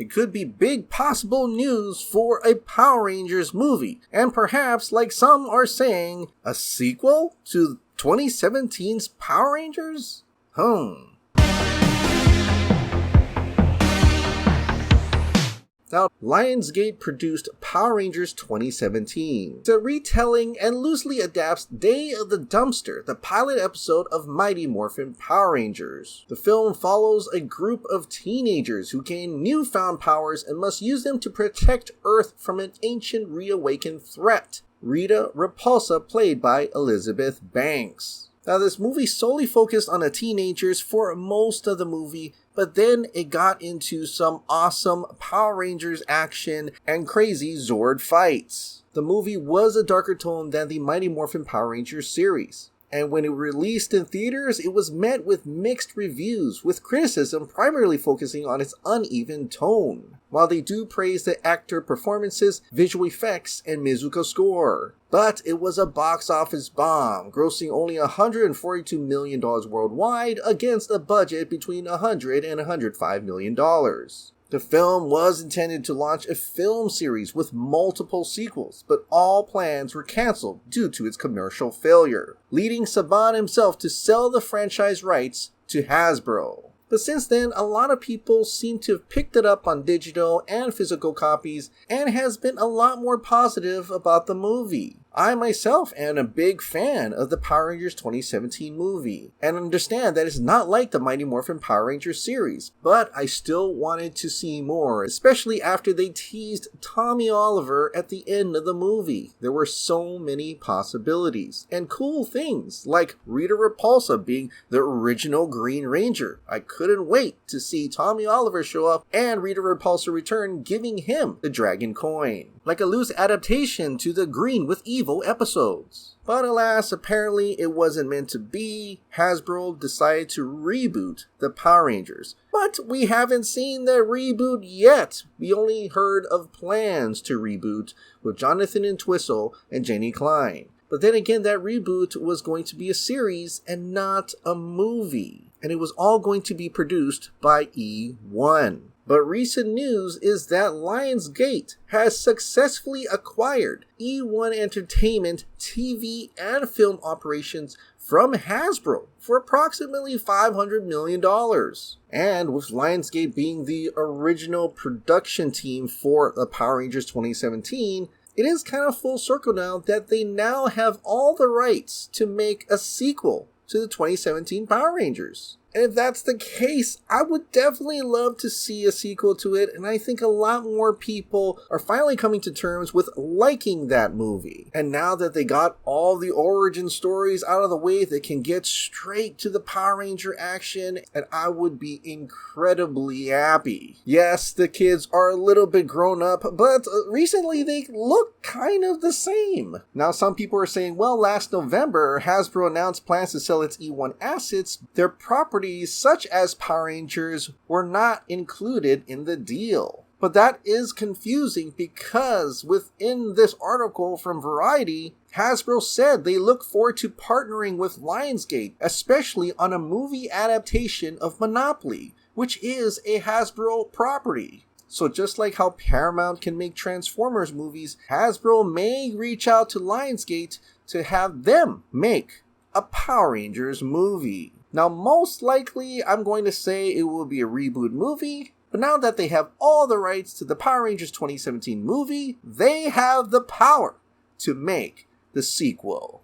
It could be big possible news for a Power Rangers movie, and perhaps, like some are saying, a sequel to 2017's Power Rangers? Now, Lionsgate produced Power Rangers 2017. It's a retelling and loosely adapts Day of the Dumpster, the pilot episode of Mighty Morphin Power Rangers. The film follows a group of teenagers who gain newfound powers and must use them to protect Earth from an ancient reawakened threat. Rita Repulsa, played by Elizabeth Banks. Now, this movie solely focused on the teenagers for most of the movie, but then it got into some awesome Power Rangers action and crazy Zord fights. The movie was a darker tone than the Mighty Morphin Power Rangers series, and when it released in theaters, it was met with mixed reviews, with criticism primarily focusing on its uneven tone, while they do praise the actor performances, visual effects, and Mizuka score. But it was a box office bomb, grossing only $142 million worldwide against a budget between $100 and $105 million. The film was intended to launch a film series with multiple sequels, but all plans were cancelled due to its commercial failure, leading Saban himself to sell the franchise rights to Hasbro. But since then, a lot of people seem to have picked it up on digital and physical copies and has been a lot more positive about the movie. I myself am a big fan of the Power Rangers 2017 movie, and understand that it's not like the Mighty Morphin Power Rangers series, but I still wanted to see more, especially after they teased Tommy Oliver at the end of the movie. There were so many possibilities, and cool things, like Rita Repulsa being the original Green Ranger. I couldn't wait to see Tommy Oliver show up and Rita Repulsa return, giving him the Dragon Coin, like a loose adaptation to the Green with Evil episodes. But alas, apparently it wasn't meant to be. Hasbro decided to reboot the Power Rangers. But we haven't seen the reboot yet. We only heard of plans to reboot with Jonathan Entwistle and Jenny Klein. But then again, that reboot was going to be a series and not a movie. And it was all going to be produced by E1. But recent news is that Lionsgate has successfully acquired E1 Entertainment TV and film operations from Hasbro for approximately $500 million. And with Lionsgate being the original production team for the Power Rangers 2017, it is kind of full circle now that they now have all the rights to make a sequel to the 2017 Power Rangers. And if that's the case, I would definitely love to see a sequel to it, and I think a lot more people are finally coming to terms with liking that movie. And now that they got all the origin stories out of the way, they can get straight to the Power Ranger action, and I would be incredibly happy. Yes, the kids are a little bit grown up, but recently they look kind of the same. Now, some people are saying, well, last November, Hasbro announced plans to sell its E1 assets. Their properties such as Power Rangers were not included in the deal. But that is confusing because within this article from Variety, Hasbro said they look forward to partnering with Lionsgate, especially on a movie adaptation of Monopoly, which is a Hasbro property. So just like how Paramount can make Transformers movies, Hasbro may reach out to Lionsgate to have them make a Power Rangers movie. Now, most likely, I'm going to say it will be a reboot movie, but now that they have all the rights to the Power Rangers 2017 movie, they have the power to make the sequel.